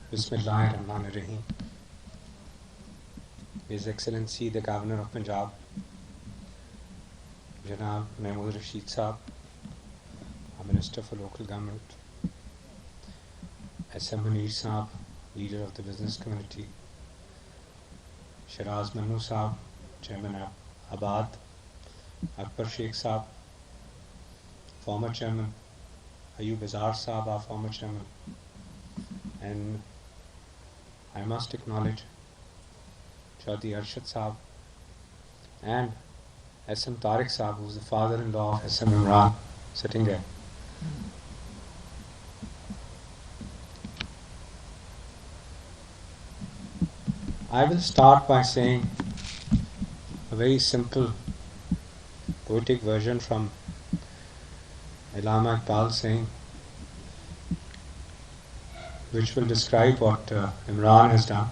Bismillahirrahmanirrahim. His Excellency the Governor of Punjab, Janab Mahmood Rashid Saab, our Minister for Local Government, SM Munir Saab, Leader of the Business Community, Shiraz Mannu Saab, Chairman Abad, Akbar Sheikh Saab, former Chairman, Ayub Azhar Saab, our former Chairman, and I must acknowledge Chaudhry Arshad Saab and SM Tariq Saab, who is the father-in-law of SM Imran, sitting there. I will start by saying a very simple poetic version from Allama Iqbal saying, which will describe what Imran has done.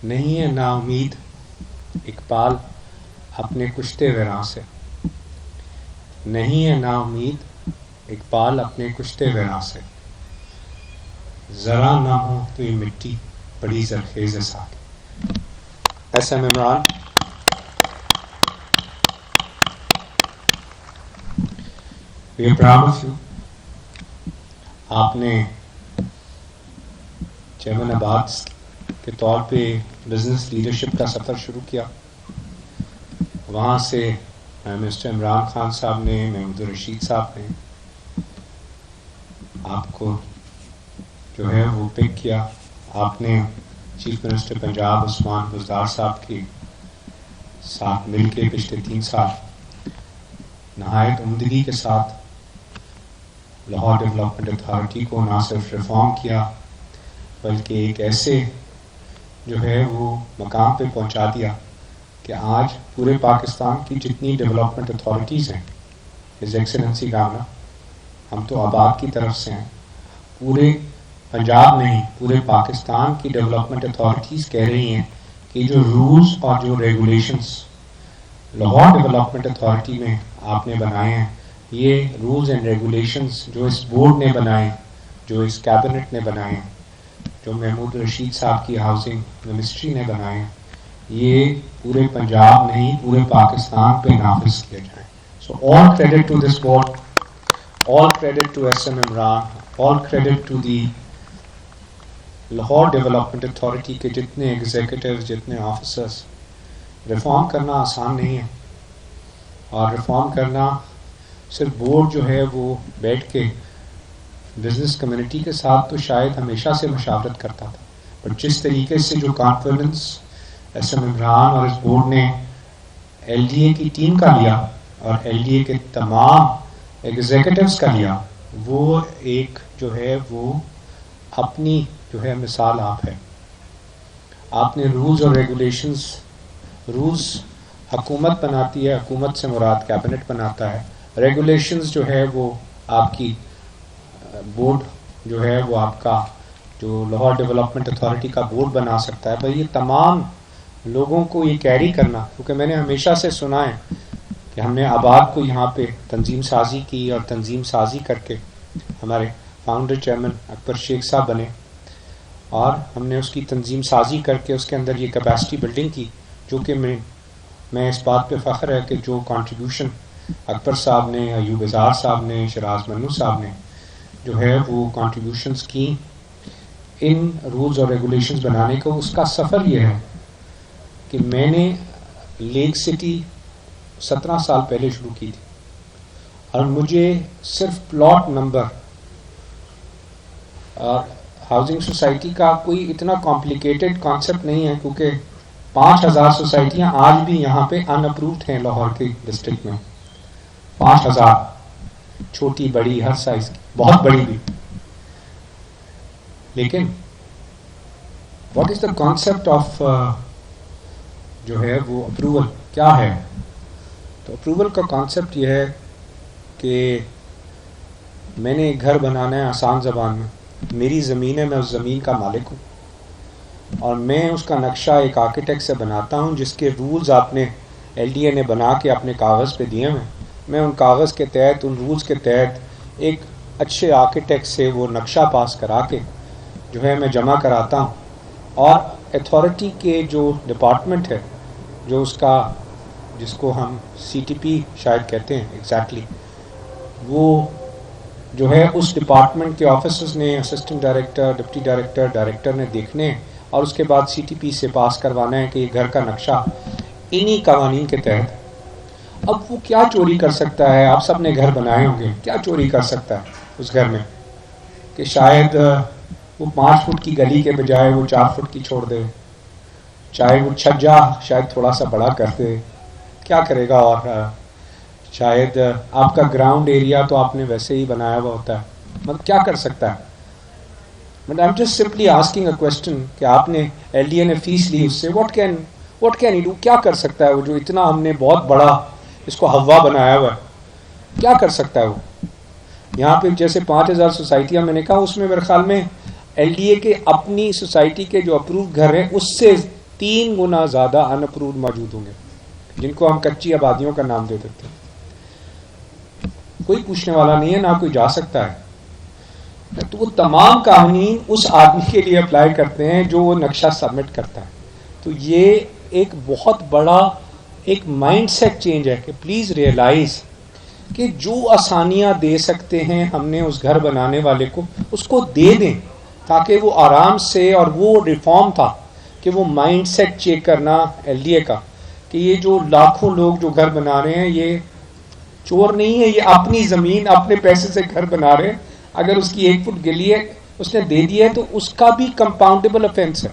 نہیں ہے نا امید اقبال اپنے کشتے ویراں سے، نہیں ہے نا امید اقبال اپنے کشتے ویراں سے، ذرا نہ ہو تو یہ مٹی بڑی زرخیز ساکھ. SM Imran. We are proud of you. آپ نے چیئرمین آباد کے طور پہ بزنس لیڈرشپ کا سفر شروع کیا. وہاں سے مسٹر عمران خان صاحب نے، محمود رشید صاحب نے آپ کو جو ہے وہ پک کیا. آپ نے چیف منسٹر پنجاب عثمان بزدار صاحب کے ساتھ مل کے پچھلے 3 سال نہایت عمدگی کے ساتھ لاہور ڈیولپمنٹ اتھارٹی کو نہ صرف ریفارم کیا بلکہ ایک ایسے جو ہے وہ مقام پہ پہنچا دیا کہ آج پورے پاکستان کی جتنی ڈیولپمنٹ اتھارٹیز ہیں، ہز ایکسلنسی گورنر، ہم تو آباد کی طرف سے ہیں، پورے پنجاب نہیں پورے پاکستان کی ڈیولپمنٹ اتھارٹیز کہہ رہی ہیں کہ جو رولز اور جو ریگولیشنز لاہور ڈیولپمنٹ اتھارٹی میں آپ نے بنائے ہیں، یہ رولز اینڈ ریگولیشنز جو اس بورڈ نے بنائے، جو اس کیبنٹ نے بنائے، جو محمود رشید صاحب کی ہاؤسنگ منسٹری نے بنائے، یہ پورے پنجاب نہیں پورے پاکستان پہ نافذ کیے جائیں. So all credit to this board, all credit to SM Imran, all credit to the Lahore development authority کے جتنے ایگزیکٹوز، جتنے آفیسرز. ریفارم کرنا آسان نہیں ہے، اور ریفارم کرنا صرف بورڈ جو ہے وہ بیٹھ کے بزنس کمیونٹی کے ساتھ تو شاید ہمیشہ سے مشاورت کرتا تھا، پر جس طریقے سے جو کانفیڈنس SM عمران اور اس بورڈ نے LDA کی ٹیم کا لیا اور LDA کے تمام ایگزیکٹوز کا لیا، وہ ایک جو ہے وہ اپنی جو ہے مثال آپ ہے. آپ نے رولز اور ریگولیشنز، رولز حکومت بناتی ہے، حکومت سے مراد کیبنٹ بناتا ہے، ریگولیشنز جو ہے وہ آپ کی بورڈ جو ہے وہ آپ کا جو لاہور ڈیولپمنٹ اتھارٹی کا بورڈ بنا سکتا ہے. پر یہ تمام لوگوں کو یہ کیری کرنا، کیونکہ میں نے ہمیشہ سے سنا ہے کہ ہم نے آباد کو یہاں پہ تنظیم سازی کی، اور تنظیم سازی کر کے ہمارے فاؤنڈر چیئرمن اکبر شیخ صاحب بنے، اور ہم نے اس کی تنظیم سازی کر کے اس کے اندر یہ کیپیسٹی بلڈنگ کی، جو کہ میں اس بات پہ فخر ہے کہ جو کنٹریبیوشن اکبر صاحب نے، ایوب اظہار صاحب نے، شراز منو صاحب نے جو ہے وہ کنٹریبیوشنز کی ان رولز اور ریگولیشنز بنانے کو. اس کا سفر یہ ہے کہ میں نے لیک سٹی 17 سال پہلے شروع کی تھی، اور مجھے صرف پلاٹ نمبر اور ہاؤسنگ سوسائٹی کا کوئی اتنا کمپلیکیٹڈ کانسیپٹ نہیں ہے، کیونکہ 5000 سوسائٹیاں آج بھی یہاں پہ ان اپرووڈ ہیں لاہور کے ڈسٹرکٹ میں. 5000 چھوٹی بڑی ہر سائز کی، بہت بڑی بھی. لیکن what is the concept of جو ہے وہ اپروول کیا ہے؟ تو اپروول کا کانسیپٹ یہ ہے کہ میں نے ایک گھر بنانا ہے آسان زبان میں، میری زمین ہے، میں اس زمین کا مالک ہوں، اور میں اس کا نقشہ ایک آرکیٹیکٹ سے بناتا ہوں جس کے رولز آپ نے LDA نے بنا کے اپنے کاغذ پہ دیے ہیں. میں ان کاغذ کے تحت، ان رولز کے تحت ایک اچھے آرکیٹیکٹ سے وہ نقشہ پاس کرا کے جو ہے میں جمع کراتا ہوں، اور اتھارٹی کے جو ڈپارٹمنٹ ہے جو اس کا جس کو ہم سی ٹی پی شاید کہتے ہیں ایگزیکٹلی، وہ جو ہے اس ڈپارٹمنٹ کے آفیسرز نے، assistant director, deputy director, director نے دیکھنے اور اس کے بعد سی ٹی پی سے پاس کروانا ہے کہ یہ گھر کا نقشہ انہی قوانین کے تحت۔ اب وہ کیا چوری کر سکتا ہے؟ آپ سب نے گھر بنائے ہوں گے، کیا چوری کر سکتا ہے اس گھر میں کہ شاید وہ 5 فٹ کی گلی کے بجائے وہ 4 فٹ کی چھوڑ دے، چاہے وہ چھجا شاید تھوڑا سا بڑا کر دے، کیا کرے گا؟ اور شاید آپ کا گراؤنڈ ایریا تو آپ نے ویسے ہی بنایا ہوا ہوتا ہے، مطلب کیا کر سکتا ہے؟ But I am just simply asking a question کہ آپ نے ایل ڈی اے نے فیس لی اس سے، واٹ کین ہی ڈو؟ کیا کر سکتا ہے وہ جو اتنا ہم نے بہت بڑا اس کو ہوا بنایا ہوا ہے؟ کیا کر سکتا ہے وہ؟ یہاں پہ جیسے 5000 سوسائٹیاں میں نے کہا، اس میں میرے خیال میں ایل ڈی اے کے اپنی سوسائٹی کے جو اپرووڈ گھر ہیں اس سے 3 گنا زیادہ ان اپرووڈ موجود ہوں گے، جن کو ہم کچی آبادیوں کا نام دے دیتے ہیں۔ کوئی پوچھنے والا نہیں ہے، نہ کوئی جا سکتا ہے۔ تو وہ تمام قوانین اس آدمی کے لیے اپلائی کرتے ہیں جو وہ نقشہ سبمٹ کرتا ہے۔ تو یہ ایک بہت بڑا ایک مائنڈ سیٹ چینج ہے کہ پلیز ریئلائز کہ جو آسانیاں دے سکتے ہیں ہم نے اس گھر بنانے والے کو، اس کو دے دیں تاکہ وہ آرام سے، اور وہ ریفارم تھا کہ وہ مائنڈ سیٹ چیک کرنا ایل ڈی اے کا کہ یہ جو لاکھوں لوگ جو گھر بنا رہے ہیں یہ چور نہیں ہے، یہ اپنی زمین اپنے پیسے سے گھر بنا رہے ہیں۔ اگر اس کی 1 فٹ گلی ہے اس نے دے دی ہے تو اس کا بھی کمپاؤنڈیبل افینس ہے،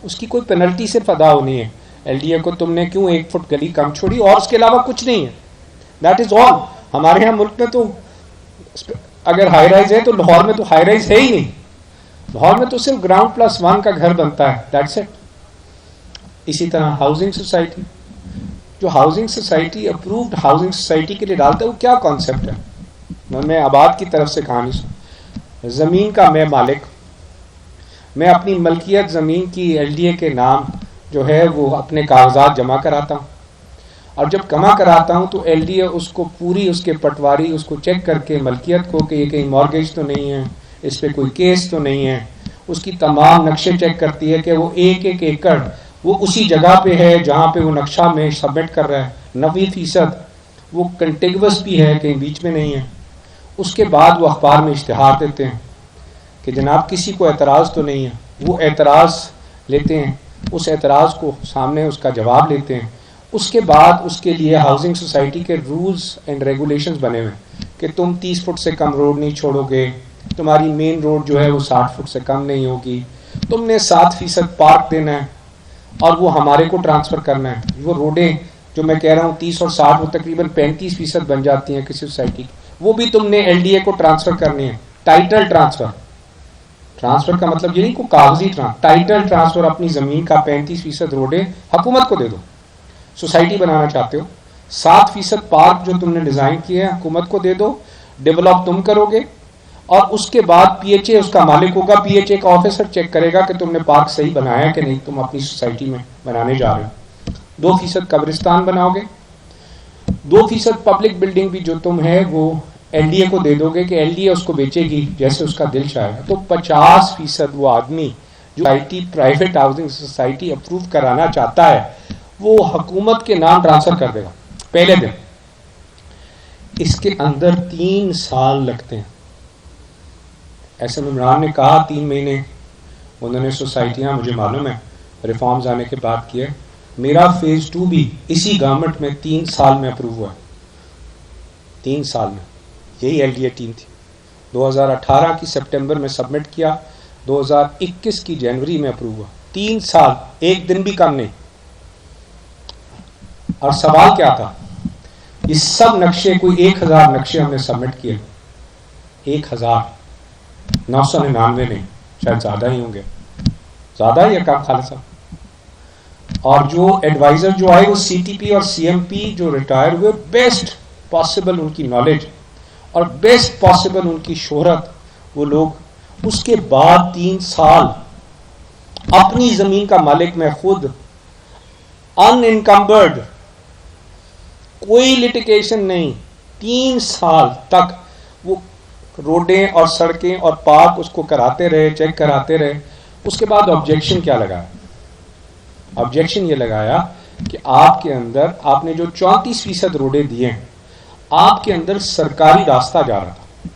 اس کی کوئی پینلٹی صرف ادا ہونی ہے ایل ڈی اے کو، تم نے کیوں 1 فٹ گلی کم چھوڑی، اور اس کے علاوہ کچھ نہیں ہے۔ دیٹ از آل۔ ہمارے یہاں ملک میں تو اگر ہائی رائز ہے تو لاہور میں تو ہائی رائز ہے ہی نہیں، لاہور میں تو صرف گراؤنڈ پلس 1 کا گھر بنتا ہے، دیٹس اٹ۔ اسی طرح ہاؤسنگ سوسائٹی، جو housing society approved housing society کے لیے ڈالتا ہے، وہ کیا کانسیپٹ ہے؟ میں آباد کی طرف سے کہانی سن، زمین کا میں مالک، میں اپنی ملکیت زمین کی ایل ڈی اے کے نام جو ہے وہ اپنے کاغذات جمع کراتا ہوں، اور جب جمع کراتا ہوں تو ایل ڈی اے اس کو پوری اس کے پٹواری اس کو چیک کر کے ملکیت کو کہ یہ کہیں مارگیج تو نہیں ہے، اس پہ کوئی کیس تو نہیں ہے، اس کی تمام نقشے چیک کرتی ہے کہ وہ ایک ایکڑ وہ اسی جگہ پہ ہے جہاں پہ وہ نقشہ میں سبمٹ کر رہا ہے، 90% وہ کنٹیگوس بھی ہے، کہیں بیچ میں نہیں ہے۔ اس کے بعد وہ اخبار میں اشتہار دیتے ہیں کہ جناب کسی کو اعتراض تو نہیں ہے، وہ اعتراض لیتے ہیں، اس اعتراض کو سامنے اس کا جواب لیتے ہیں۔ اس کے بعد اس کے لیے ہاؤسنگ سوسائٹی کے رولز اینڈ ریگولیشنز بنے ہوئے ہیں کہ تم 30 فٹ سے کم روڈ نہیں چھوڑو گے، تمہاری مین روڈ جو ہے وہ 60 فٹ سے کم نہیں ہوگی، تم نے 7% پارک دینا ہے اور وہ ہمارے کو ٹرانسفر کرنا ہے۔ وہ روڈیں جو میں کہہ رہا ہوں 30 اور 60 وہ تقریباً 35% بن جاتی ہیں کسی سوسائٹی کی، وہ بھی تم نے ایل ڈی اے کو ٹرانسفر کرنی ہے۔ ٹائٹل ٹرانسفر کا مطلب یہ نہیں کہ کاغذی ٹائٹل ٹرانسفر، اپنی زمین کا 35% روڈیں حکومت کو دے دو۔ سوسائٹی بنانا چاہتے ہو، 7% پارک جو تم نے ڈیزائن کیے ہیں حکومت کو دے دو، ڈیولپ تم کرو گے، اور اس کے بعد پی ایچ اے اس کا مالک ہوگا، پی ایچ اے کا آفیسر چیک کرے گا کہ تم نے پارک صحیح بنایا کہ نہیں، تم اپنی سوسائٹی میں بنانے جا رہے ہو۔ 2% قبرستان بناؤ گے، 2% پبلک بلڈنگ بھی جو تم ہے وہ ایل ڈی اے کو دے دو گے کہ ایل ڈی اے اس کو بیچے گی جیسے اس کا دل چاہے گا، تو 50% وہ آدمی جو پرائیویٹ ہاؤسنگ سوسائٹی اپروو کرانا چاہتا ہے وہ حکومت کے نام ٹرانسفر کر دے گا پہلے دن۔ اس کے اندر 3 سال لگتے ہیں۔ ایس ایم عمران نے کہا 3 مہینے انہوں نے سوسائٹیاں مجھے معلوم ہے ریفارمز آنے کے بعد کیے، میرا فیز 2 بھی اسی گورنمنٹ میں 3 سال میں اپروو ہوا، 3 سال میں۔ یہی ایل ڈی اے ٹیم تھی، 2018 کی سپٹمبر میں سبمٹ کیا، 2021 کی جنوری میں اپروو ہوا، 3 سال، 1 دن بھی کم نہیں۔ اور سوال کیا تھا؟ یہ سب نقشے، کوئی 1000 نقشے ہم نے سبمٹ کیے، 1999 نہیں، شاید زیادہ ہی ہوں گے، زیادہ یا کم خالد صاحب؟ اور جو ایڈوائزر جو آئے وہ سی ٹی پی اور سی ایم پی جو ریٹائر ہوئے، بیسٹ پاسبل ان کی نالج اور بیسٹ پاسبل ان کی شہرت، وہ لوگ اس کے بعد 3 سال اپنی زمین کا مالک میں خود، ان انکمبرڈ، کوئی لٹیگیشن نہیں، 3 سال تک وہ روڈیں اور سڑکیں اور پارک اس کو کراتے رہے، چیک کراتے رہے. اس کے بعد آبجیکشن کیا لگایا؟ آبجیکشن یہ لگایا کہ آپ کے اندر آپ نے جو 34% روڈیں دیے ہیں، آپ کے اندر سرکاری راستہ جا رہا تھا.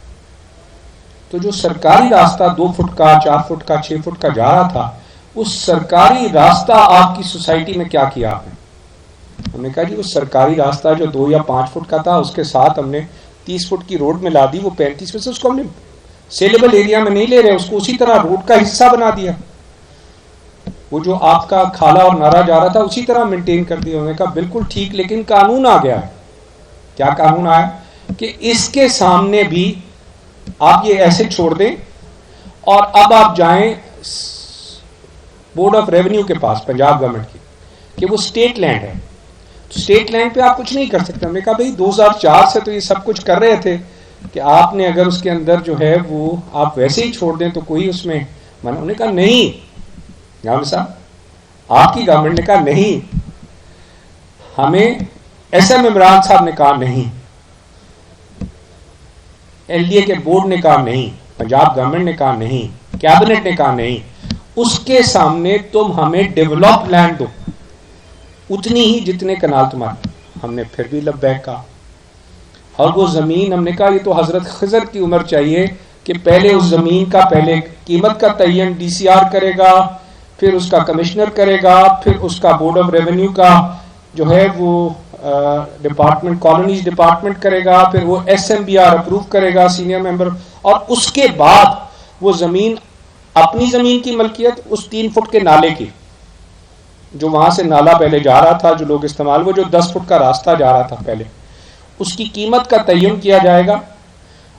تو جو سرکاری راستہ 2 فٹ کا، 4 فٹ کا، 6 فٹ کا جا رہا تھا، اس سرکاری راستہ آپ کی سوسائٹی میں کیا کیا آپ نے؟ ہم نے کہا جی وہ سرکاری راستہ جو 2 یا 5 فٹ کا تھا، اس کے ساتھ ہم نے 30 فٹ کی روڈ ملا دی. وہ 35 میں سے اس کو ہم نے سیلیبل ایریا میں نہیں لے رہے، اس کو اسی طرح روڈ کا حصہ بنا دیا. وہ جو آپ کا کھالا اور نارا جا رہا تھا اسی طرح مینٹین کر دیا. انہوں نے کہا بالکل ٹھیک، لیکن قانون آ گیا ہے. کیا قانون آیا؟ کہ اس کے سامنے بھی آپ یہ ایسے چھوڑ دیں اور اب آپ جائیں بورڈ آف ریونیو کے پاس، پنجاب گورنمنٹ کی، کہ وہ اسٹیٹ لینڈ ہے. اسٹیٹ لینڈ پہ آپ کچھ نہیں کر سکتے. ہم نے کہا بھائی 2004 سے تو یہ سب کچھ کر رہے تھے کہ آپ نے اگر اس کے اندر جو ہے وہ آپ ویسے ہی چھوڑ دیں تو کوئی اس میں انہوں نے کہا نہیں. صاحب آپ کی گورنمنٹ نے کہا نہیں، ہمیں ایس ایم عمران صاحب نے کہا نہیں، ایل ڈی اے کے بورڈ نے کہا نہیں، پنجاب گورنمنٹ نے کہا نہیں، کیبنٹ نے کہا نہیں. اس کے سامنے تم ہمیں ڈیولپ لینڈ دو اتنی ہی جتنے کنال تمہارے. ہم نے پھر بھی لبیک کہا. اور وہ زمین ہم نے کہا یہ تو حضرت خضر کی عمر چاہیے کہ پہلے اس زمین کا پہلے قیمت کا تعین ڈی سی آر کرے گا، پھر اس کا کمشنر کرے گا، پھر اس کا بورڈ آف ریونیو کا جو ہے وہ ڈپارٹمنٹ کالونیز ڈپارٹمنٹ کرے گا، پھر وہ S M B R approve کرے گا سینئر ممبر، اور اس کے بعد وہ زمین اپنی زمین کی ملکیت اس 3 فٹ کے نالے کی، جو وہاں سے نالا پہلے جا رہا تھا جو لوگ استعمال، وہ جو 10 فٹ کا راستہ جا رہا تھا پہلے، اس کی قیمت کا تعین کیا جائے گا.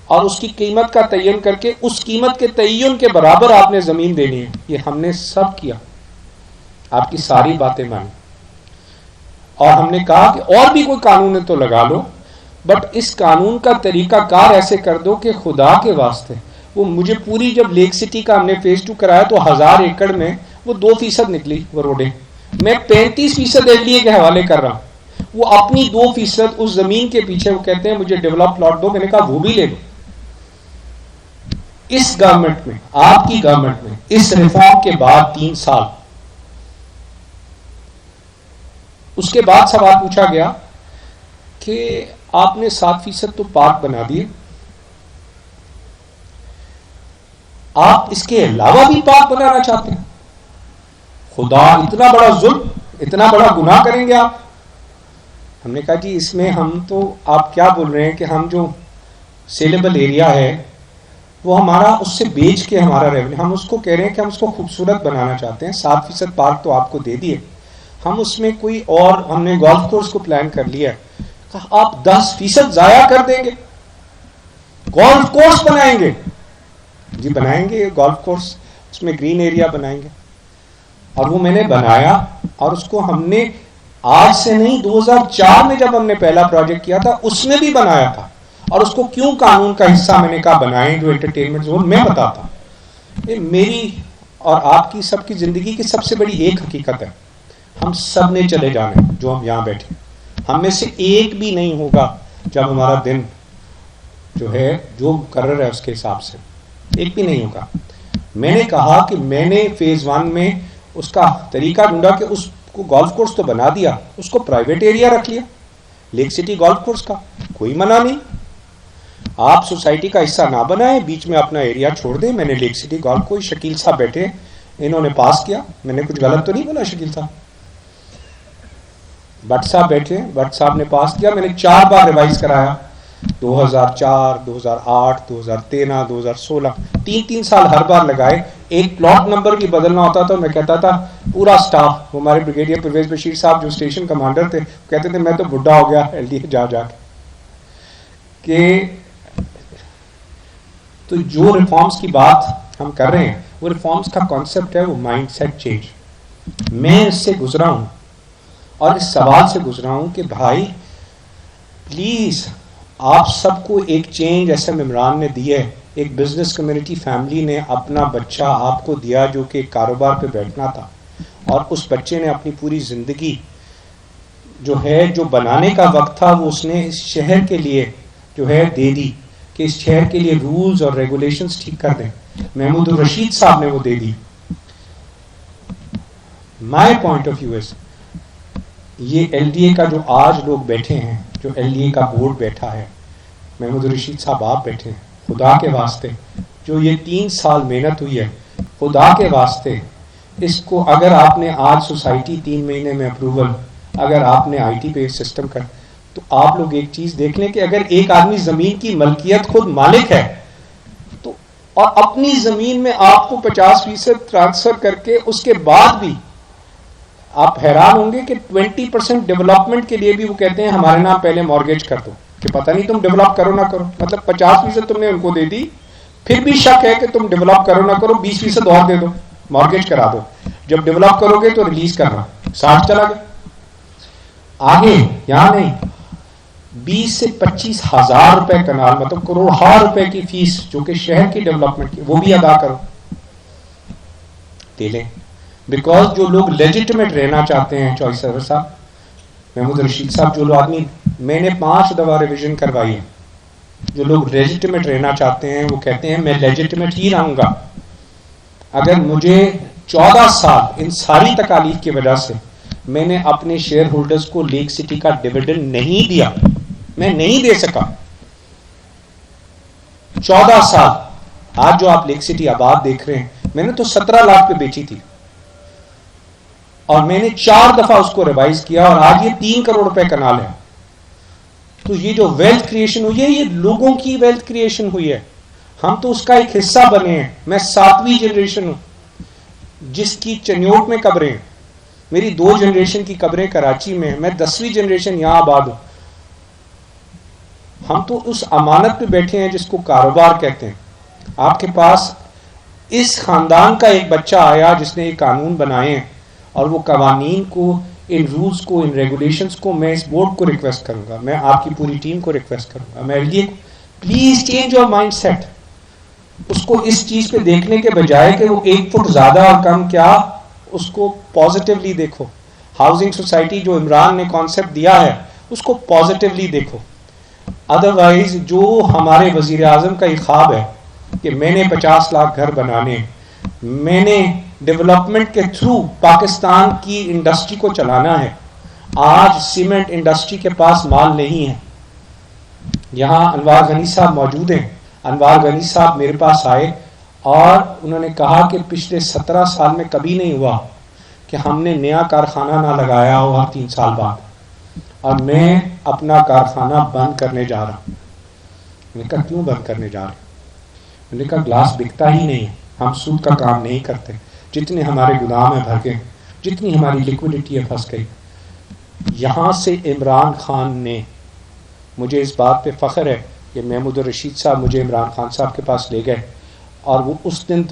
اور اس کی قیمت کا تعین کر کے اس قیمت کے تعین کے برابر آپ نے زمین دینی ہے. یہ ہم نے سب کیا، آپ کی ساری باتیں مانی. اور ہم نے کہا کہ اور بھی کوئی قانون ہے تو لگا لو، بٹ اس قانون کا طریقہ کار ایسے کر دو کہ خدا کے واسطے وہ مجھے پوری، جب لیک سٹی کا ہم نے فیز 2 کرایا تو 1000 ایکڑ میں وہ 2% نکلی وہ روڈیں. میں 35% ایل ڈی اے کے حوالے کر رہا ہوں. وہ اپنی 2% اس زمین کے پیچھے وہ کہتے ہیں مجھے ڈیولپ پلاٹ دو. میں نے کہا وہ بھی لے لو. اس گورنمنٹ میں، آپ کی گورنمنٹ میں، اس ریفارم کے بعد 3 سال، اس کے بعد سوال پوچھا گیا کہ آپ نے 7% تو پارک بنا دیے، آپ اس کے علاوہ بھی پارک بنانا چاہتے ہیں؟ خدا، اتنا بڑا ظلم، اتنا بڑا گناہ کریں گے آپ؟ ہم نے کہا جی اس میں ہم تو، آپ کیا بول رہے ہیں کہ ہم جو سیلیبل ایریا ہے وہ ہمارا اس سے بیچ کے ہمارا ریونیو، ہم اس کو کہہ رہے ہیں کہ ہم اس کو خوبصورت بنانا چاہتے ہیں. 7% پارک تو آپ کو دے دیے، ہم اس میں کوئی اور، ہم نے گولف کورس کو پلان کر لیا ہے. کہا آپ 10% ضائع کر دیں گے، گولف کورس بنائیں گے؟ جی بنائیں گے گولف کورس، اس میں گرین ایریا بنائیں گے. اور وہ میں نے بنایا، اور اس کو ہم نے آج سے نہیں 2004 میں جب ہم نے پہلا پروجیکٹ کیا تھا اس میں بھی بنایا تھا. اور اس کو کیوں قانون کا حصہ میں نے کہا بنائیں، جو انٹرٹینمنٹ زون میں بتاتا ہوں. میری اور آپ کی سب کی زندگی کی سب سے بڑی ایک حقیقت ہے، ہم سب نے چلے جانے، جو ہم یہاں بیٹھے، ہم میں سے ایک بھی نہیں ہوگا جب ہمارا دن جو ہے جو مقرر ہے اس کے حساب سے، ایک بھی نہیں ہوگا. میں نے کہا کہ میں نے فیز 1 میں اس کا طریقہ ڈھونڈا کہ اس کو گولف کورس تو بنا دیا، اس کو پرائیویٹ ایریا رکھ لیا، لیک سٹی گولف کورس کا کوئی منع نہیں. آپ سوسائٹی کا حصہ نہ بنائیں، بیچ میں اپنا ایریا چھوڑ دیں. میں نے لیک سٹی گولف کو، شکیل صاحب بیٹھے، انہوں نے پاس کیا. میں نے کچھ غلط تو نہیں بولا؟ شکیل صاحب، بٹ صاحب بیٹھے، بٹ صاحب نے پاس کیا. میں نے 4 بار ریوائز کرایا، 2004، 2008، 2013، 2016، 3 سال ہر بار لگائے. ایک پلاٹ نمبر بھی بدلنا ہوتا تھا. میں کہتا تھا پورا سٹاف، ہمارے بریگیڈیئر پرویز بشیر صاحب جو اسٹیشن کمانڈر تھے، کہتے تھے میں تو بڈھا ہو گیا ایل ڈی اے جا کے. کہ تو جو ریفارمز کی بات ہم کر رہے ہیں، وہ ریفارمز کا کانسیپٹ ہے وہ مائنڈ سیٹ چینج. میں اس سے گزرا ہوں اور اس سوال سے گزرا ہوں کہ بھائی پلیز آپ سب کو ایک چینج ایس ایم عمران نے دی ہے. ایک بزنس کمیونٹی فیملی نے اپنا بچہ آپ کو دیا جو کہ کاروبار پہ بیٹھنا تھا، اور اس بچے نے اپنی پوری زندگی جو ہے، جو بنانے کا وقت تھا وہ اس نے اس شہر کے لیے جو ہے دے دی کہ اس شہر کے لیے رولز اور ریگولیشنز ٹھیک کر دیں. محمود الرشید صاحب نے وہ دے دی. My point of view is یہ ایل ڈی اے کا جو آج لوگ بیٹھے ہیں, جو ایل ڈی اے کا بورڈ بیٹھا ہے, محمود الرشید صاحب آپ بیٹھے ہیں, خدا کے واسطے جو یہ 3 سال محنت ہوئی ہے, خدا کے واسطے اس کو اگر آپ نے آج سوسائٹی 3 مہینے میں اپروول, اگر آپ نے آئی ٹی پہ سسٹم کر, تو آپ لوگ ایک چیز دیکھ لیں کہ اگر ایک آدمی زمین کی ملکیت خود مالک ہے تو اور اپنی زمین میں آپ کو 50% ٹرانسفر کر کے اس کے بعد بھی آپ حیران ہوں گے کہ 20% ڈیولپمنٹ کے لیے بھی وہ کہتے ہیں ہمارے نام پہلے مارگیج کر دو, کہ پتہ نہیں تم ڈیولپ کرو نہ کرو. مطلب 50% تم نے ان کو دے دی, پھر بھی شک ہے کہ تم ڈیولپ کرو نہ کرو, 20% اور دے دو, مارگیج کرا دو, جب ڈیولپ کرو گے تو ریلیز کرنا. 60 چلا گیا. آگے یہاں نہیں, 20 سے 25 ہزار روپے کنال, مطلب کروڑ روپے کی فیس جو کہ شہر کی ڈیولپمنٹ کی, وہ بھی ادا کرو. دے لیں, بیکاز جو لوگ لیجیٹمیٹ رہنا چاہتے ہیں, چوائس سرور صاحب, محمود رشید صاحب, جو لوگ آدمی, میں نے 5 دفعہ ریویژن کروائی ہے, جو لوگ لیجیٹمیٹ رہنا چاہتے ہیں وہ کہتے ہیں میں لیجیٹمیٹ ہی رہوں گا. اگر مجھے 14 سال ان ساری تکالیف کی وجہ سے میں نے اپنے شیئر ہولڈرز کو لیک سٹی کا ڈیویڈنڈ نہیں دیا, میں نہیں دے سکا 14 سال. آج جو آپ لیک سٹی آباد دیکھ رہے ہیں, میں نے تو 17 لاکھ پہ بیچی تھی اور میں نے 4 دفعہ اس کو ریوائز کیا, اور آج یہ 3 کروڑ روپے کنال ہے. تو یہ جو ویلتھ کریشن ہوئی ہے, یہ لوگوں کی ویلتھ کریشن ہوئی ہے, ہم تو اس کا ایک حصہ بنے ہیں. میں 7ویں جنریشن ہوں جس کی چنیوٹ میں قبریں ہیں, میری 2 جنریشن کی قبریں کراچی میں, میں 10ویں جنریشن یہاں آباد ہوں. ہم تو اس امانت پہ بیٹھے ہیں جس کو کاروبار کہتے ہیں. آپ کے پاس اس خاندان کا ایک بچہ آیا جس نے یہ قانون بنائے ہیں, اور وہ قوانین کو, ان رولز کو, ان ریگولیشنز کو میں اس بورڈ کو ریکویسٹ کروں گا, میں آپ کی پوری ٹیم کو ریکویسٹ کروں گا, میں یہ please change your mindset. اس کو اس چیز پہ دیکھنے کے بجائے کہ وہ 1 فٹ زیادہ اور کم, کیا اس کو پازیٹیولی دیکھو. ہاؤسنگ سوسائٹی جو عمران نے کانسیپٹ دیا ہے اس کو پازیٹیولی دیکھو. ادروائز جو ہمارے وزیر اعظم کا یہ خواب ہے کہ میں نے 50 لاکھ گھر بنانے, میں نے ڈیولپمنٹ کے تھرو پاکستان کی انڈسٹری کو چلانا ہے, آج سیمنٹ انڈسٹری کے پاس مال نہیں ہے. یہاں انوار غنی صاحب موجود ہیں. انوار غنی صاحب میرے پاس آئے اور انہوں نے کہا کہ پچھلے 17 سال میں کبھی نہیں ہوا کہ ہم نے نیا کارخانہ نہ لگایا ہو 3 سال بعد, اور میں اپنا کارخانہ بند کرنے جا رہا ہوں. میں نے کہا کیوں بند کرنے جا رہے ہیں؟ میں نے کہا گلاس بکتا ہی نہیں ہے, ہم سود کا کام نہیں کرتے, جتنے ہمارے گودام ہیں بھر گئے, جتنی ہماری لیکوڈیٹی ہے پھنس گئی. یہاں سے عمران خان نے, مجھے اس بات پہ فخر ہے کہ محمود الرشید صاحب مجھے عمران خان صاحب کے پاس لے گئے, اور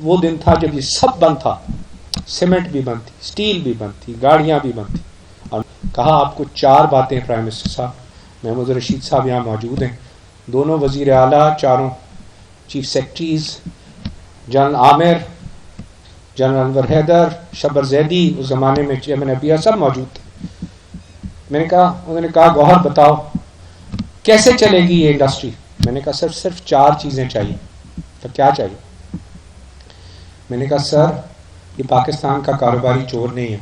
وہ دن تھا جب یہ سب بند تھا, سیمنٹ بھی بند تھی, سٹیل بھی بند تھی, گاڑیاں بھی بند تھی, اور کہا آپ کو 4 باتیں پرائم منسٹر صاحب, محمود الرشید صاحب یہاں موجود ہیں, دونوں وزیر اعلیٰ, 4 چیف سیکرٹریز, جنرل عامر, جنرل انور حیدر, شبر زیدی, اس زمانے میں چیئرمین ابیا, سب موجود تھے. میں نے کہا, انہوں نے کہا گوہر بتاؤ کیسے چلے گی یہ انڈسٹری. میں نے کہا سر صرف 4 چیزیں چاہیے. تو کیا چاہیے؟ میں نے کہا سر یہ پاکستان کا کاروباری چور نہیں ہے,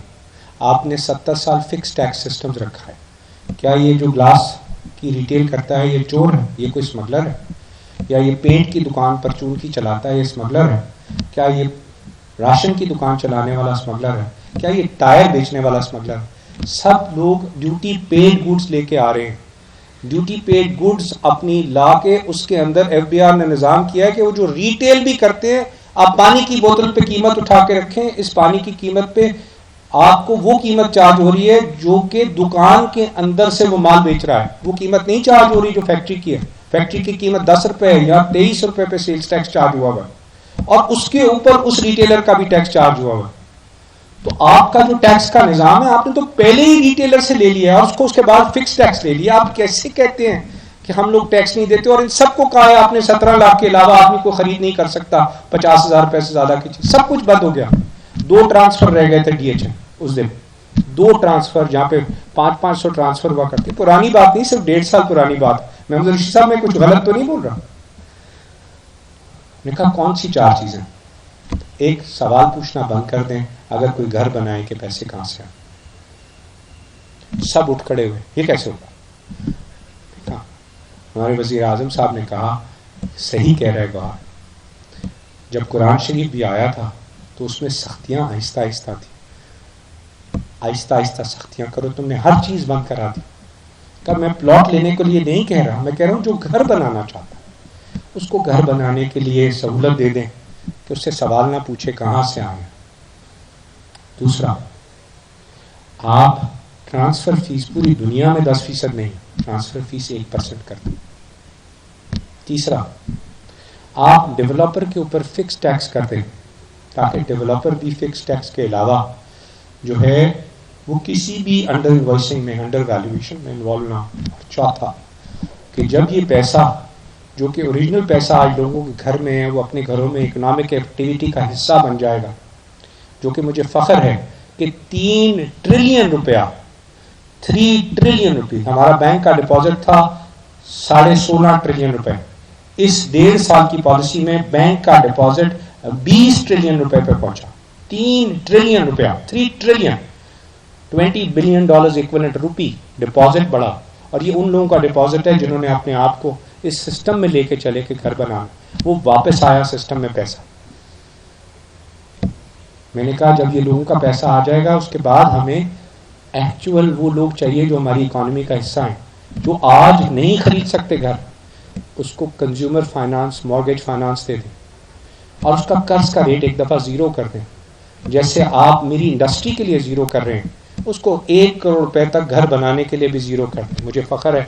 آپ نے 70 سال فکس ٹیکس سسٹمز رکھا ہے, کیا یہ جو گلاس کی ریٹیل کرتا ہے یہ چور ہے, یہ کوئی اسمگلر ہے؟ یا یہ پینٹ کی دکان پرچون کی چلاتا ہے یہ اسمگلر ہے؟ کیا یہ راشن کی دکان چلانے والا اسمگلر ہے؟ کیا یہ ٹائر بیچنے والا اسمگلر ہے؟ سب لوگ ڈیوٹی پیڈ گوڈز لے کے آ رہے ہیں. ڈیوٹی پیڈ گوڈز اپنی لا کے اس کے اندر ایف بی آر نے نظام کیا ہے کہ وہ جو ریٹیل بھی کرتے ہیں, آپ پانی کی بوتل پہ قیمت اٹھا کے رکھیں, اس پانی کی قیمت پہ آپ کو وہ قیمت چارج ہو رہی ہے جو کہ دکان کے اندر سے وہ مال بیچ رہا ہے, وہ قیمت نہیں چارج ہو رہی جو فیکٹری کی ہے. فیکٹری کی قیمت 10 روپے یا 23 روپے پہ سیلز ٹیکس چارج ہوا ہوا, اور اس کے اوپر اس ریٹیلر کا بھی ٹیکس چارج ہوا ہوا. تو آپ کا جو ٹیکس کا نظام ہے آپ نے تو پہلے ہی ریٹیلر سے لے لیا ہے, اور اس کو اس کے بعد فکس ٹیکس لے لیا. آپ کیسے کہتے ہیں کہ ہم لوگ ٹیکس نہیں دیتے, اور ان سب کو کہا ہے آپ نے 17 لاکھ کے علاوہ آدمی کو خرید نہیں کر سکتا 50,000 روپے سے زیادہ کی چیز. سب کچھ بند ہو گیا. 2 ٹرانسفر رہ گئے تھے ڈی ایچ ایم اس دن, 2 ٹرانسفر جہاں پہ 500 ٹرانسفر ہوا کرتے. پرانی بات نہیں, صرف 1.5 سال پرانی بات. محمود رشید صاحب میں کچھ غلط تو نہیں بول رہا. نے کہا کون سی 4 چیزیں؟ ایک، سوال پوچھنا بند کر دیں اگر کوئی گھر بنائے کہ پیسے کہاں سے آئے۔ سب اٹھ کھڑے ہوئے، یہ کیسے ہوگا؟ ہمارے وزیر اعظم صاحب نے کہا صحیح کہہ رہے گوہر، جب قرآن شریف بھی آیا تھا تو اس میں سختیاں آہستہ آہستہ تھی، آہستہ آہستہ سختیاں کرو، تم نے ہر چیز بند کرا دی۔ کہ میں پلاٹ لینے کے لیے نہیں کہہ رہا، میں کہہ رہا ہوں جو گھر بنانا چاہتا ہے اس کو گھر بنانے کے لیے سہولت دے دیں کہ اس سے سوال نہ پوچھے کہاں سے آئے۔ دوسرا، آپ ٹرانسفر فیس پوری دنیا میں 10% نہیں، ٹرانسفر فیس 1% کر دیں۔ تیسرا، آپ ڈیولپر کے اوپر فکس ٹیکس کر دیں تاکہ ڈیولپر بھی فکس ٹیکس کے علاوہ جو ہے وہ کسی بھی انڈر انوائسنگ میں، انڈر ویلیویشن میں انوالو نہ ہو۔ چوتھا، کہ جب یہ پیسہ جو کہ اوریجنل پیسہ آج لوگوں کے گھر میں ہے وہ اپنے گھروں میں اکنامک ایکٹیویٹی کا حصہ بن جائے گا، جو کہ مجھے فخر ہے کہ 3 ٹریلین روپیہ 3 ٹریلین روپے ہمارا بینک کا ڈپازٹ تھا 16.5 ٹریلین روپے، اس 1.5 سال کی پالیسی میں بینک کا ڈپازٹ 20 ٹریلین روپے پہ پہنچا۔ 3 ٹریلین روپیہ، 3 ٹریلین، $20 بلین ایکویلنٹ روپی ڈپازٹ بڑھا، اور یہ ان لوگوں کا ڈپازٹ ہے جنہوں نے اپنے آپ کو اس سسٹم میں لے کے چلے کہ گھر بنانا، وہ واپس آیا سسٹم میں پیسہ۔ میں نے کہا جب یہ لوگوں کا پیسہ آ جائے گا اس کے بعد ہمیں ایکچوئل وہ لوگ چاہیے جو ہماری اکانومی کا حصہ ہیں، جو آج نہیں خرید سکتے گھر، اس کو کنزیومر فائنانس، مارگیج فائنانس دے دیں اور اس کا قرض کا ریٹ ایک دفعہ 0 کر دیں، جیسے آپ میری انڈسٹری کے لیے 0 کر رہے ہیں، اس کو 1 کروڑ روپے تک گھر بنانے کے لیے بھی 0 کر دیں۔ مجھے فخر ہے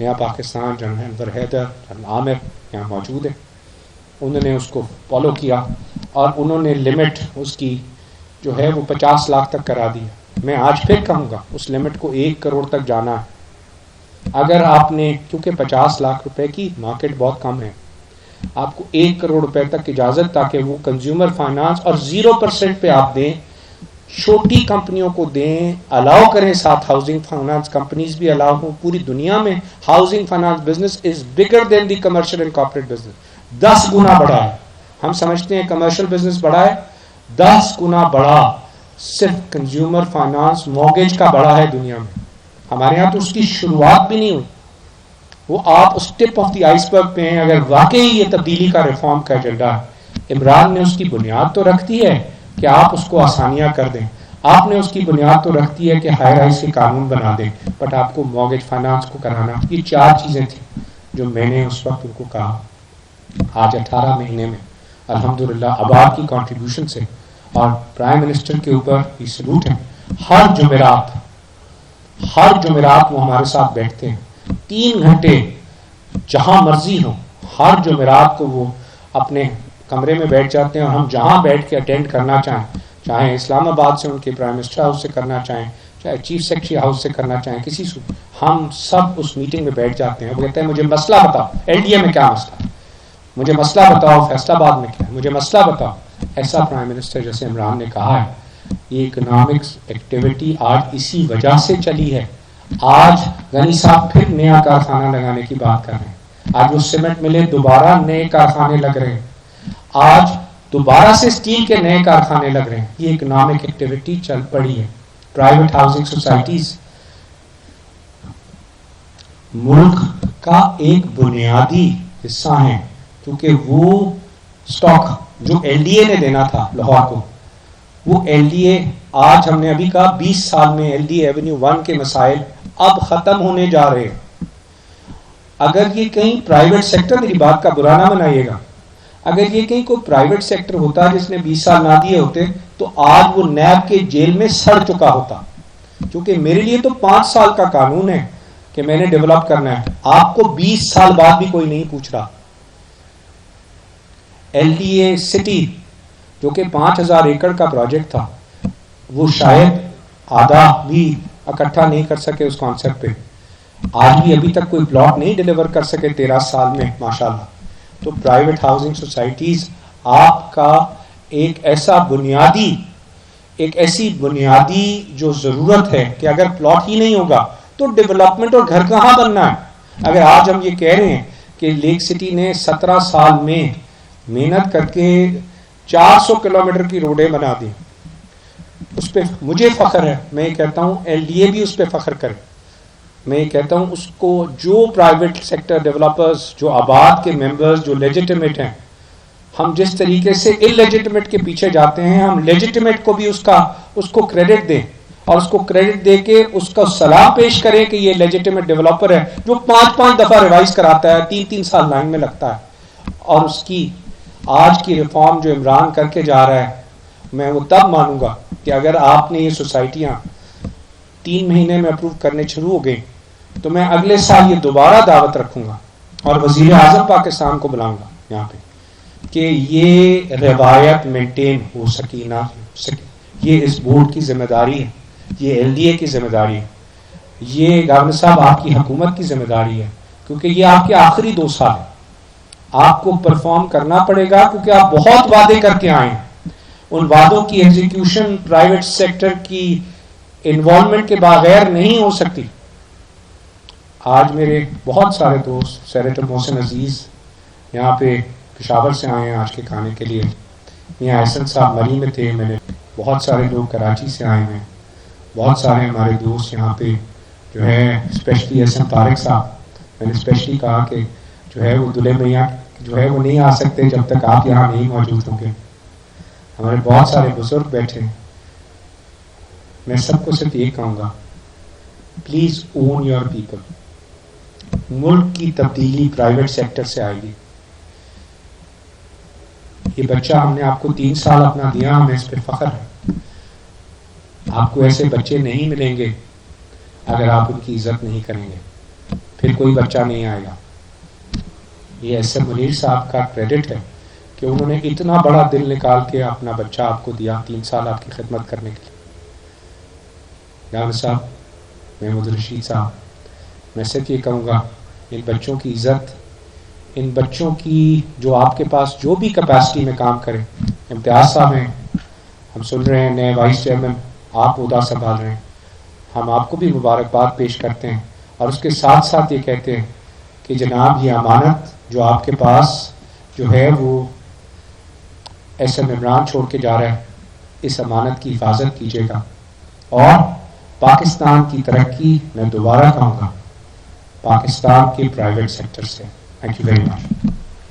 یہاں پاکستان جنرل انور حیدر، جنرل عامر یہاں موجود ہیں، انہوں نے اس کو فالو کیا اور انہوں نے لمٹ اس کی جو ہے وہ 50 لاکھ تک کرا دی۔ میں آج پھر کہوں گا اس لمٹ کو 1 کروڑ تک جانا ہے۔ اگر آپ نے، کیونکہ 50 لاکھ روپے کی مارکیٹ بہت کم ہے، آپ کو 1 کروڑ روپے تک اجازت، تاکہ وہ کنزیومر فائنانس اور 0% پہ آپ دیں، چھوٹی کمپنیوں کو دیں، الاؤ کریں، ساتھ ہاؤسنگ فائنانس کمپنیز بھی الاؤ ہوں۔ پوری دنیا میں housing finance business is bigger than the commercial and corporate business, 10 گنا بڑا ہے۔ ہم سمجھتے ہیں کمرشل بزنس بڑا ہے، 10 گنا بڑا صرف کنزیومر فائنانس مارگیج کا بڑا ہے دنیا میں۔ ہمارے ہاں تو اس کی شروعات بھی نہیں ہوئی، وہ آپ اس ٹپ آف دی آئس برگ پہ ہیں۔ اگر واقعی یہ تبدیلی کا ریفارم کا ایجنڈا ہے، عمران نے اس کی بنیاد تو رکھ دی ہے کہ آپ اس کو آسانیاں کر دیں، آپ نے اس کی بنیاد تو رکھ دی ہے کہ ہائی رائز کے قانون بنا دیں، بٹ آپ کو مارگیج فائنانس کو کرانا۔ یہ 4 چیزیں تھیں جو میں نے اس وقت ان کو کہا۔ آج 18 مہینے میں الحمدللہ اب آپ کی کنٹریبیوشن سے اور پرائم منسٹر کے اوپر یہ سلوٹ ہے، ہر جمعرات وہ ہمارے ساتھ بیٹھتے ہیں 3 گھنٹے جہاں مرضی ہوں، ہر جمعرات کو وہ اپنے کمرے میں بیٹھ جاتے ہیں اور ہم جہاں بیٹھ کے اٹینڈ کرنا چاہیں، چاہے اسلام آباد سے ان کے پرائم منسٹر ہاؤس سے کرنا چاہیں، چاہے چیف سیکرٹری ہاؤس سے کرنا چاہیں، کسی سے ہم سب اس میٹنگ میں بیٹھ جاتے ہیں۔ وہ کہتے ہیں مجھے مسئلہ بتاؤ، ایل ڈی اے میں کیا مسئلہ ہے، مجھے مسئلہ بتاؤ، فیصل آباد میں کیا ہے، مجھے مسئلہ بتاؤ۔ ایسا پرائم منسٹر جیسے عمران نے کہا ہے، یہ اکنامکس ایکٹیویٹی آج اسی وجہ سے چلی ہے۔ آج غنی صاحب پھر نیا کارخانہ لگانے کی بات کر رہے ہیں، آج وہ سیمنٹ ملے دوبارہ نئے کارخانے لگ رہے ہیں، آج دوبارہ سے اسٹیل کے نئے کارخانے لگ رہے ہیں۔ یہ اکنامک ایکٹیویٹی چل پڑی ہے۔ پرائیویٹ ہاؤسنگ سوسائٹیز ملک کا ایک بنیادی حصہ ہیں، کیونکہ وہ سٹاک جو ایل ڈی اے نے دینا تھا لاہور کو، وہ ایل ڈی اے آج ہم نے ابھی کہا 20 سال میں ایل ڈی اے ایونیو 1 کے مسائل اب ختم ہونے جا رہے ہیں۔ اگر یہ کہیں پرائیویٹ سیکٹر، میری بات کا برا نہ منائیے گا، اگر یہ کہیں کوئی پرائیویٹ سیکٹر ہوتا جس نے 20 سال نہ دیے ہوتے تو آج وہ نیب کے جیل میں سڑ چکا ہوتا، کیونکہ میرے لیے تو 5 سال کا قانون ہے کہ میں نے ڈیولپ کرنا ہے، آپ کو 20 سال بعد بھی کوئی نہیں پوچھ رہا۔ ایل ڈی اے سٹی جو کہ 5000 ایکڑ کا پروجیکٹ تھا، وہ شاید آدھا بھی اکٹھا نہیں کر سکے اس کانسیپٹ پہ، آج بھی ابھی تک کوئی پلاٹ نہیں ڈیلیور کر سکے 13 سال میں ماشاءاللہ۔ تو پرائیویٹ ہاؤسنگ سوسائٹیز آپ کا ایک ایسی بنیادی جو ضرورت ہے کہ اگر پلاٹ ہی نہیں ہوگا تو ڈیولپمنٹ اور گھر کہاں بننا ہے۔ اگر آج ہم یہ کہہ رہے ہیں کہ لیک سٹی نے 17 سال میں محنت کر کے 400 کلومیٹر کی روڈیں بنا دی. اس پہ مجھے فخر ہے. میں کہتا ہوں ایل ڈی اے بھی اس پہ فخر کرے. میں کہتا ہوں اس کو جو پرائیویٹ سیکٹر ڈیولپرز، جو آباد کے ممبرز جو لیجیٹمیٹ ہیں، ہم جس طریقے سے انلیجیٹمیٹ کے پیچھے جاتے ہیں، ہم لیجیٹمیٹ کو بھی اس کو کریڈٹ دیں، اور اس کو کریڈٹ دے کے اس کا سلام پیش کریں کہ یہ لیجیٹمیٹ ڈیولپر ہے جو 5 دفعہ ریوائز کراتا ہے، 3 سال لائن میں لگتا ہے. اور اس کی آج کی ریفارم جو عمران کر کے جا رہا ہے، میں وہ تب مانوں گا کہ اگر آپ نے یہ سوسائٹیاں 3 مہینے میں اپروو کرنے شروع ہو گئیں تو میں اگلے سال یہ دوبارہ دعوت رکھوں گا اور وزیر اعظم پاکستان کو بلاؤں گا یہاں پہ کہ یہ روایت مینٹین ہو سکی نہ ہو سکے. یہ اس بورڈ کی ذمہ داری ہے، یہ ایل ڈی اے کی ذمہ داری ہے، یہ گورنر صاحب آپ کی حکومت کی ذمہ داری ہے، کیونکہ یہ آپ کے آخری 2 سال ہیں. آپ کو پرفارم کرنا پڑے گا کیونکہ آپ بہت وعدے کر کے آئے ہیں. ان وعدوں کی ایگزیکیوشن پرائیویٹ سیکٹر کی انوالومنٹ کے بغیر نہیں ہو سکتی. آج میرے بہت سارے دوست، سینیٹر محسن عزیز یہاں پہ پشاور سے آئے ہیں آج کے کھانے کے لیے. میاں احسن صاحب مری میں تھے. میں نے بہت سارے لوگ کراچی سے آئے ہیں. بہت سارے ہمارے دوست یہاں پہ جو ہے، اسپیشلی احسن طارق صاحب. میں نے اسپیشلی کہا کہ جو ہے وہ دلہے میاں جو ہے وہ نہیں آ سکتے جب تک آپ یہاں نہیں موجود ہوں گے. ہمارے بہت سارے بزرگ بیٹھے ہیں. میں سب کو صرف یہ کہوں گا، پلیز اون یور پیپل. ملک کی تبدیلی پرائیویٹ سیکٹر سے آئے گی. یہ بچہ ہم نے آپ کو 3 سال اپنا دیا، ہمیں اس پہ فخر ہے. آپ کو ایسے بچے نہیں ملیں گے اگر آپ ان کی عزت نہیں کریں گے. پھر کوئی بچہ نہیں آئے گا. یہ ایس ایم منیر صاحب کا کریڈٹ ہے کہ انہوں نے اتنا بڑا دل نکال کے اپنا بچہ آپ کو دیا 3 سال آپ کی خدمت کرنے کے لیے. گورنر صاحب، محمود رشید صاحب، میں صرف یہ کہوں گا، ان بچوں کی عزت، ان بچوں کی جو آپ کے پاس جو بھی کیپیسٹی میں کام کریں. امتیاز صاحب ہیں، ہم سن رہے ہیں نئے وائس چیئرمین آپ عہدہ سنبھال رہے ہیں. ہم آپ کو بھی مبارکباد پیش کرتے ہیں اور اس کے ساتھ ساتھ یہ کہتے ہیں کہ جناب یہ امانت جو آپ کے پاس جو ہے وہ ایس ایم عمران چھوڑ کے جا رہا ہے، اس امانت کی حفاظت کیجیے گا. اور پاکستان کی ترقی میں دوبارہ کہوں گا پاکستان کے پرائیویٹ سیکٹر سے. Thank you very much.